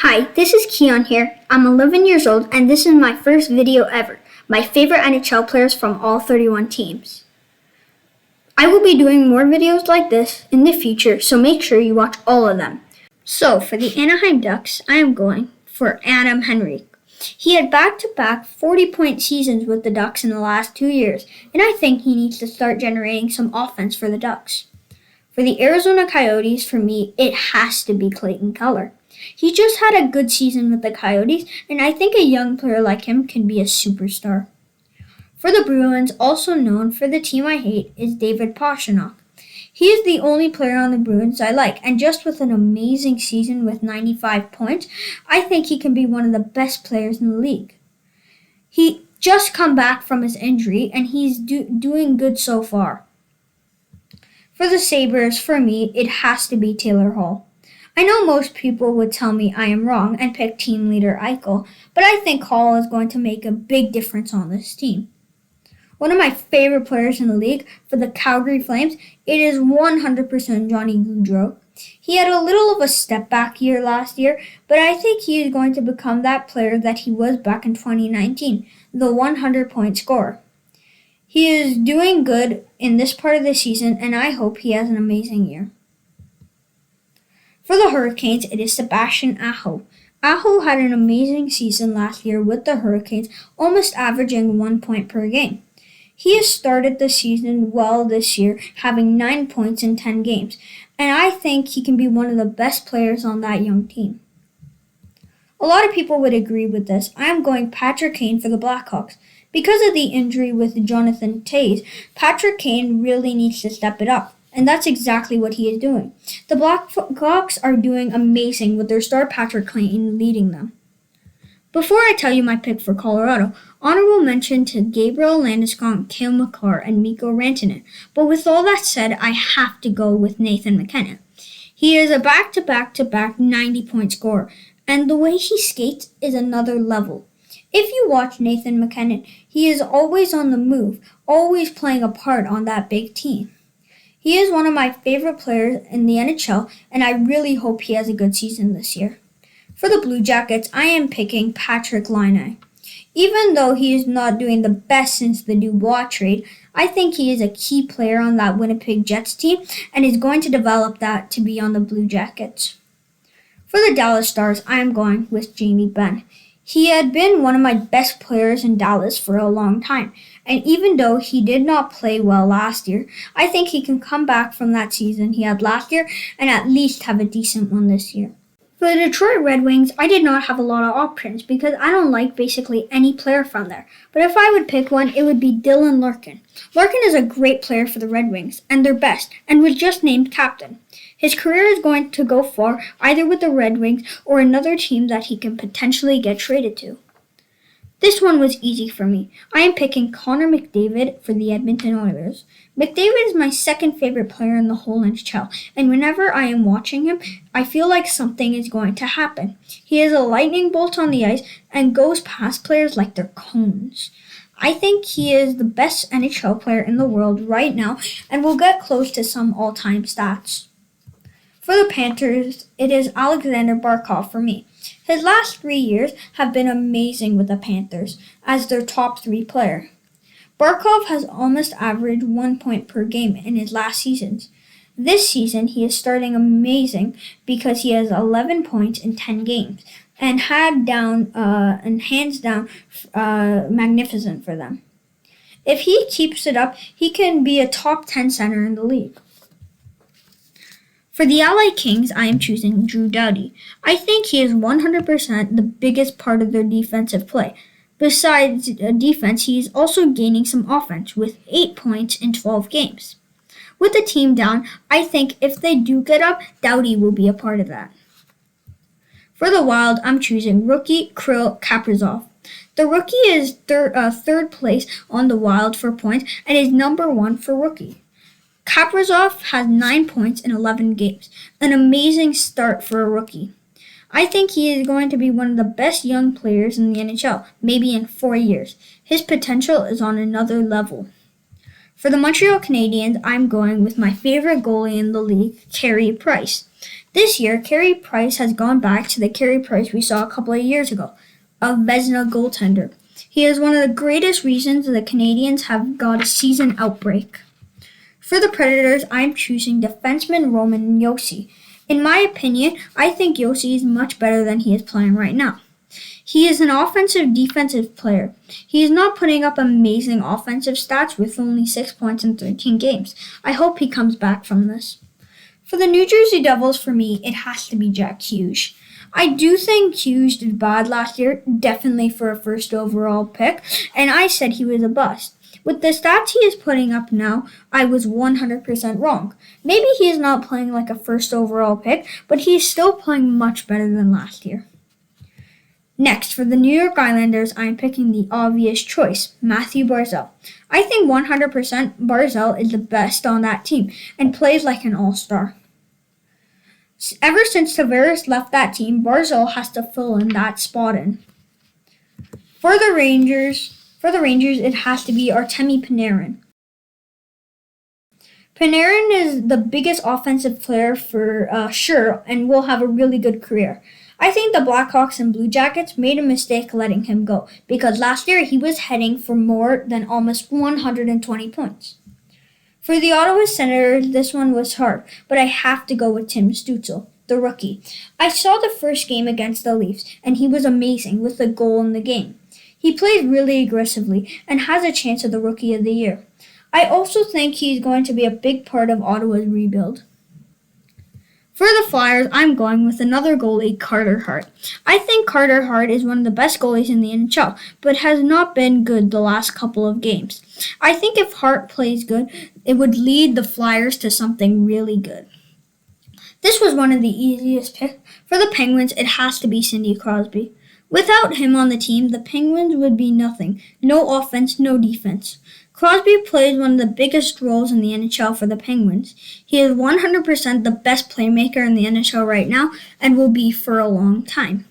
Hi, this is Keon here. I'm 11 years old and this is my first video ever. My favorite NHL players from all 31 teams. I will be doing more videos like this in the future, so make sure you watch all of them. So for the Anaheim Ducks, I am going for Adam Henrique. He had back-to-back 40-point seasons with the Ducks in the last 2 years, and I think he needs to start generating some offense for the Ducks. For the Arizona Coyotes, for me, it has to be Clayton Keller. He just had a good season with the Coyotes, and I think a young player like him can be a superstar. For the Bruins, also known for the team I hate, is David Pastrnak. He is the only player on the Bruins I like, and just with an amazing season with 95 points, I think he can be one of the best players in the league. He just come back from his injury, and he's doing good so far. For the Sabres, for me, it has to be Taylor Hall. I know most people would tell me I am wrong and pick team leader Eichel, but I think Hall is going to make a big difference on this team. One of my favorite players in the league for the Calgary Flames, it is 100% Johnny Gaudreau. He had a little of a step back year last year, but I think he is going to become that player that he was back in 2019, the 100-point scorer. He is doing good in this part of the season, and I hope he has an amazing year. For the Hurricanes, it is Sebastian Aho. Aho had an amazing season last year with the Hurricanes, almost averaging 1 point per game. He has started the season well this year, having 9 points in 10 games, and I think he can be one of the best players on that young team. A lot of people would agree with this. I am going Patrik Laine for the Blackhawks. Because of the injury with Jonathan Toews, Patrik Laine really needs to step it up. And that's exactly what he is doing. The Blackhawks are doing amazing with their star Patrik Laine leading them. Before I tell you my pick for Colorado, honorable mention to Gabriel Landeskog, Cale Makar, and Mikko Rantanen. But with all that said, I have to go with Nathan MacKinnon. He is a back-to-back 90-point scorer, and the way he skates is another level. If you watch Nathan MacKinnon, he is always on the move, always playing a part on that big team. He is one of my favorite players in the NHL, and I really hope he has a good season this year. For the Blue Jackets, I am picking Patrik Laine. Even though he is not doing the best since the Dubois trade, I think he is a key player on that Winnipeg Jets team and is going to develop that to be on the Blue Jackets. For the Dallas Stars, I am going with Jamie Benn. He had been one of my best players in Dallas for a long time, and even though he did not play well last year, I think he can come back from that season he had last year and at least have a decent one this year. For the Detroit Red Wings, I did not have a lot of options because I don't like basically any player from there. But if I would pick one, it would be Dylan Larkin. Larkin is a great player for the Red Wings, and their best, and was just named captain. His career is going to go far either with the Red Wings or another team that he can potentially get traded to. This one was easy for me. I am picking Connor Mcdavid for the Edmonton Oilers. Mcdavid is my second favorite player in the whole NHL, and whenever I am watching him, I feel like something is going to happen. He is a lightning bolt on the ice and goes past players like they're cones. I think he is the best NHL player in the world right now and will get close to some all-time stats. For the Panthers, it is Alexander Barkov for me. His last 3 years have been amazing with the Panthers as their top 3 player. Barkov has almost averaged 1 point per game in his last seasons. This season, he is starting amazing because he has 11 points in 10 games and hands down magnificent for them. If he keeps it up, he can be a top 10 center in the league. For the LA Kings, I am choosing Drew Doughty. I think he is 100% the biggest part of their defensive play. Besides defense, he is also gaining some offense with 8 points in 12 games. With the team down, I think if they do get up, Doughty will be a part of that. For the Wild, I'm choosing rookie Kirill Kaprizov. The rookie is third place on the Wild for points and is number 1 for rookie. Kaprizov has 9 points in 11 games, an amazing start for a rookie. I think he is going to be one of the best young players in the NHL, maybe in 4 years. His potential is on another level. For the Montreal Canadiens, I'm going with my favorite goalie in the league, Carey Price. This year, Carey Price has gone back to the Carey Price we saw a couple of years ago, a Vezina goaltender. He is one of the greatest reasons the Canadiens have got a season outbreak. For the Predators, I'm choosing defenseman Roman Josi. In my opinion, I think Josi is much better than he is playing right now. He is an offensive-defensive player. He is not putting up amazing offensive stats with only 6 points in 13 games. I hope he comes back from this. For the New Jersey Devils, for me, it has to be Jack Hughes. I do think Hughes did bad last year, definitely for a first overall pick, and I said he was a bust. With the stats he is putting up now, I was 100% wrong. Maybe he is not playing like a first overall pick, but he is still playing much better than last year. Next, for the New York Islanders, I am picking the obvious choice, Mathew Barzal. I think 100% Barzal is the best on that team and plays like an all-star. Ever since Tavares left that team, Barzal has to fill in that spot in. For the Rangers, it has to be Artimi Panirn. Panirn is the biggest offensive player for sure and will have a really good career. I think the Blackhawks and Blue Jackets made a mistake letting him go because last year he was heading for more than almost 120 points. For the Ottawa Senators, this one was hard, but I have to go with Tim Stützle, the rookie. I saw the first game against the Leafs, and he was amazing with a goal in the game. He plays really aggressively and has a chance at the Rookie of the Year. I also think he's going to be a big part of Ottawa's rebuild. For the Flyers, I'm going with another goalie, Carter Hart. I think Carter Hart is one of the best goalies in the NHL, but has not been good the last couple of games. I think if Hart plays good, it would lead the Flyers to something really good. This was one of the easiest picks. For the Penguins, it has to be Sidney Crosby. Without him on the team, the Penguins would be nothing. No offense, no defense. Crosby plays one of the biggest roles in the NHL for the Penguins. He is 100% the best playmaker in the NHL right now and will be for a long time.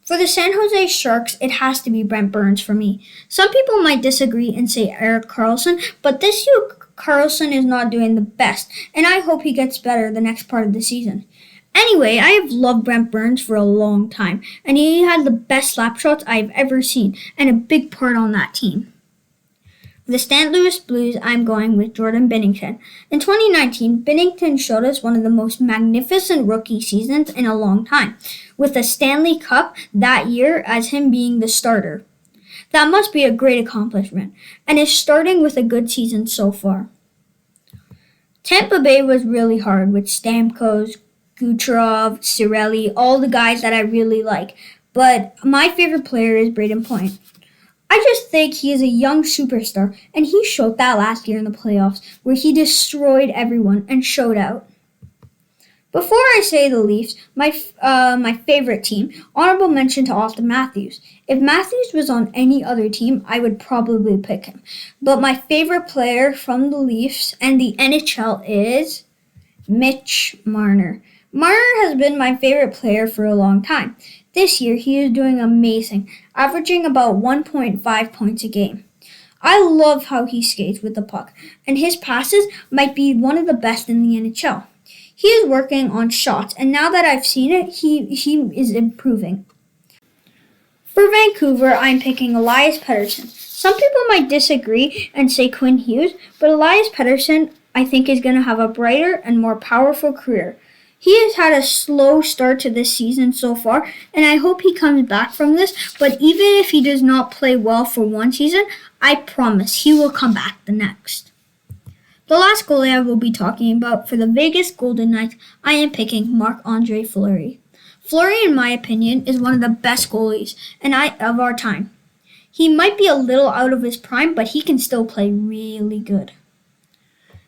For the San Jose Sharks, it has to be Brent Burns for me. Some people might disagree and say Erik Karlsson, but this year Karlsson is not doing the best, and I hope he gets better the next part of the season. Anyway, I have loved Brent Burns for a long time, and he had the best slap shots I've ever seen, and a big part on that team. For the St. Louis Blues, I'm going with Jordan Binnington. In 2019, Binnington showed us one of the most magnificent rookie seasons in a long time, with a Stanley Cup that year as him being the starter. That must be a great accomplishment, and is starting with a good season so far. Tampa Bay was really hard with Stamkos, Kucherov, Cirelli, all the guys that I really like, but my favorite player is Brayden Point. I just think he is a young superstar, and he showed that last year in the playoffs, where he destroyed everyone and showed out. Before I say the Leafs, my favorite team, honorable mention to Austin Matthews. If Matthews was on any other team, I would probably pick him. But my favorite player from the Leafs and the NHL is Mitch Marner. Marner has been my favorite player for a long time. This year, he is doing amazing, averaging about 1.5 points a game. I love how he skates with the puck, and his passes might be one of the best in the NHL. He is working on shots, and now that I've seen it, he is improving. For Vancouver, I'm picking Elis Petterson. Some people might disagree and say Quinn Hughes, but Elis Petterson, I think, is going to have a brighter and more powerful career. He has had a slow start to this season so far, and I hope he comes back from this, but even if he does not play well for one season, I promise he will come back the next. The last goalie I will be talking about for the Vegas Golden Knights, I am picking Marc-Andre Fleury. Fleury, in my opinion, is one of the best goalies of our time. He might be a little out of his prime, but he can still play really good.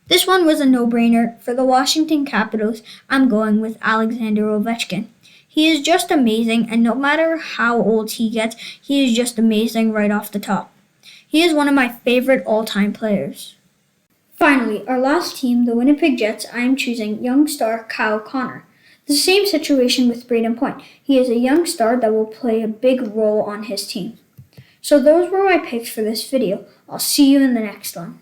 This one was a no-brainer. For the Washington Capitals, I'm going with Alexander Ovechkin. He is just amazing, and no matter how old he gets, he is just amazing right off the top. He is one of my favorite all-time players. Finally, our last team, the Winnipeg Jets, I am choosing young star Kyle Connor. The same situation with Brayden Point. He is a young star that will play a big role on his team. So those were my picks for this video. I'll see you in the next one.